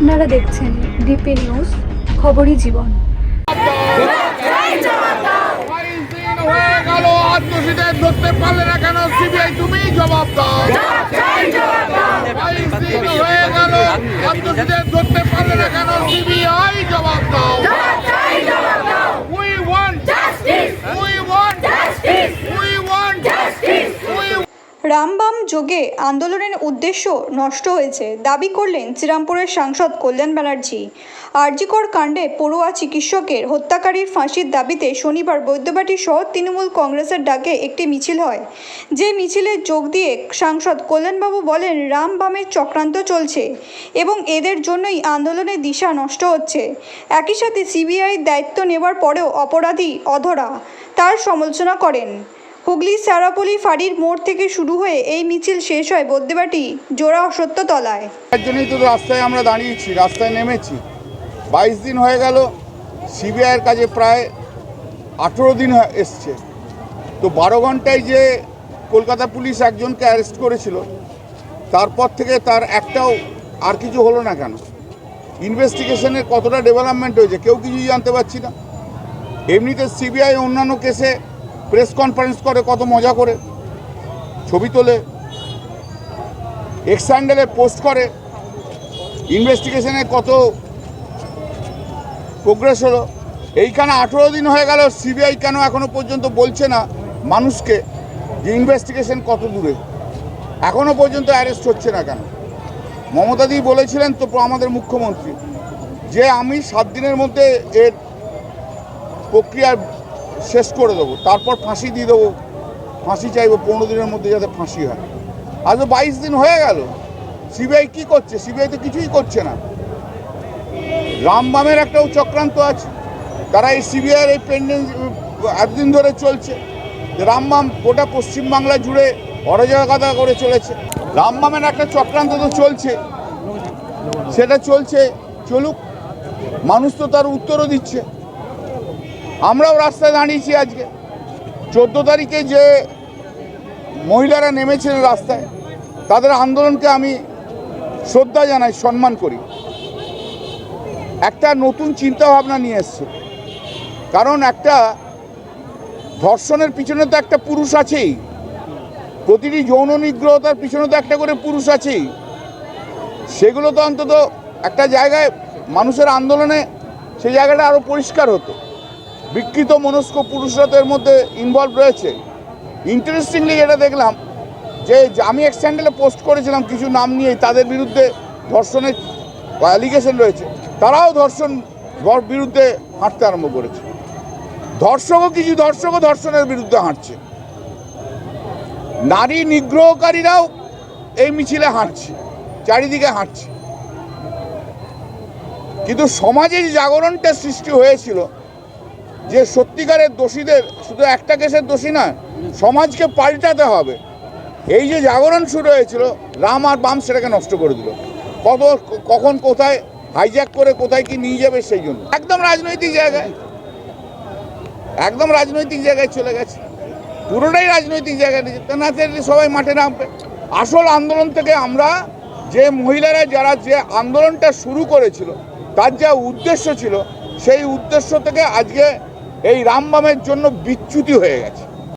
আপনারা দেখছেন DP news, খবরই জীবন। আত্মসীদের ধরতে পারলে না কেন সিবিআই? তুমি জবাব দাও। 22 দিন হয়ে গেল আত্মসীদের ধরতে পারলে না কেন সিবিআই জবাব দাও। We want justice. We want justice. We want justice. Rambam যোগে আন্দোলনের উদ্দেশ্য নষ্ট হয়েছে দাবি করলেন শ্রীরামপুরের সাংসদ কল্যাণ ব্যানার্জি। আরজিকর কাণ্ডে পড়ুয়া চিকিৎসকের হত্যাকারীর ফাঁসির দাবিতে শনিবার বৈদ্যবাটি সহ তৃণমূল কংগ্রেসের ডাকে একটি মিছিল হয়। যে মিছিলে যোগ দিয়ে সাংসদ কল্যাণবাবু বলেন, রামবামের চক্রান্ত চলছে এবং এদের জন্যই আন্দোলনের দিশা নষ্ট হচ্ছে। একই সাথে সিবিআই দায়িত্ব নেওয়ার পরেও অপরাধী অধরা, তার সমালোচনা করেন। হুগলি সারাপলি ফাঁড়ির মোড় থেকে শুরু হয়ে এই মিছিল শেষ হয় বৈদ্যবাটি জোড়া সত্যতলায়। এর জন্যই তো রাস্তায় আমরা দাঁড়িয়েছি, রাস্তায় নেমেছি। 22 দিন হয়ে গেল, সিবিআইয়ের কাছে প্রায় 18 দিন এসছে। তো 12 ঘন্টায় যে কলকাতা পুলিশ একজনকে অ্যারেস্ট করেছিল, তারপর থেকে তার একটাও আর কিছু হলো না কেন? ইনভেস্টিগেশনের কতটা ডেভেলপমেন্ট হয়েছে কেউ কিছুই জানতে পারছি না। এমনিতে সিবিআই অন্যান্য কেসে প্রেস কনফারেন্স করে, কত মজা করে ছবি তোলে, এক্স হ্যান্ডেলে পোস্ট করে, ইনভেস্টিগেশনে কত প্রোগ্রেস হলো। এইখানে 18 দিন হয়ে গেল, সিবিআই কেন এখনো পর্যন্ত বলছে না মানুষকে যে ইনভেস্টিগেশন কত দূরে? এখনো পর্যন্ত অ্যারেস্ট হচ্ছে না কেন? মমতাদি বলেছিলেন তো আমাদের মুখ্যমন্ত্রী যে আমি 7 দিনের মধ্যে এর প্রক্রিয়া শেষ করে দেবো, তারপর ফাঁসি দিয়ে দেবো, ফাঁসি চাইবো 15 দিনের মধ্যে যাতে ফাঁসি হয়। আজ 22 দিন হয়ে গেল, সিবিআই কি করছে? সিবিআই তো কিছুই করছে না। রামবামের একটাও চক্রান্ত আছে, তারা এই সিবিআইয়ের এই পেন্ডেন্স এতদিন ধরে চলছে। রামবাম গোটা পশ্চিমবাংলা জুড়ে অরাজকতা করে চলেছে। রামবামের একটা চক্রান্ত তো চলছে, সেটা চলছে, চলুক, মানুষ তো তার উত্তরও দিচ্ছে। আমরাও রাস্তায় দাঁড়িয়েছি আজকে। 14 তারিখে যে মহিলারা নেমেছিলেন রাস্তায়, তাদের আন্দোলনকে আমি শ্রদ্ধা জানাই, সম্মান করি। একটা নতুন চিন্তাভাবনা নিয়ে এসছে, কারণ একটা ধর্ষণের পিছনে তো একটা পুরুষ আছেই, প্রতিটি যৌন নিগ্রহতার পিছনে তো একটা করে পুরুষ আছেই। সেগুলো তো অন্তত একটা জায়গায় মানুষের আন্দোলনে সেই জায়গাটা আরও পরিষ্কার হতো। বিকৃত মনস্ক পুরুষরা তো এর মধ্যে ইনভলভ রয়েছে। ইন্টারেস্টিংলি এটা দেখলাম যে আমি এক্স হ্যান্ডেলে পোস্ট করেছিলাম কিছু নাম নিয়ে, তাদের বিরুদ্ধে ধর্ষণের অ্যালিগেশন রয়েছে, তারাও ধর্ষণ বিরুদ্ধে হাঁটতে আরম্ভ করেছে। ধর্ষকও ধর্ষণের বিরুদ্ধে হাঁটছে। নারী নিগ্রহকারীরাও এই মিছিলে হাঁটছে, চারিদিকে হাঁটছে। কিন্তু সমাজে যে জাগরণটা সৃষ্টি হয়েছিল যে সত্যিকারের দোষীদের শুধু একটা কেসের দোষী নয়, সমাজকে পাল্টাতে হবে, এই যে জাগরণ শুরু হয়েছিল, রাম আর বাম সেটাকে নষ্ট করে দিল। কখন কোথায় হাইজ্যাক করে কোথায় কি নিয়ে যাবে সেই জন্য একদম রাজনৈতিক জায়গায় চলে গেছে, পুরোটাই রাজনৈতিক জায়গায় না। সবাই মাঠে নামবে। আসল আন্দোলন থেকে আমরা যে মহিলারা যারা যে আন্দোলনটা শুরু করেছিল, তার যা উদ্দেশ্য ছিল, সেই উদ্দেশ্য থেকে আজকে এই রামবামের জন্য বিচ্যুতি হয়ে গেছে।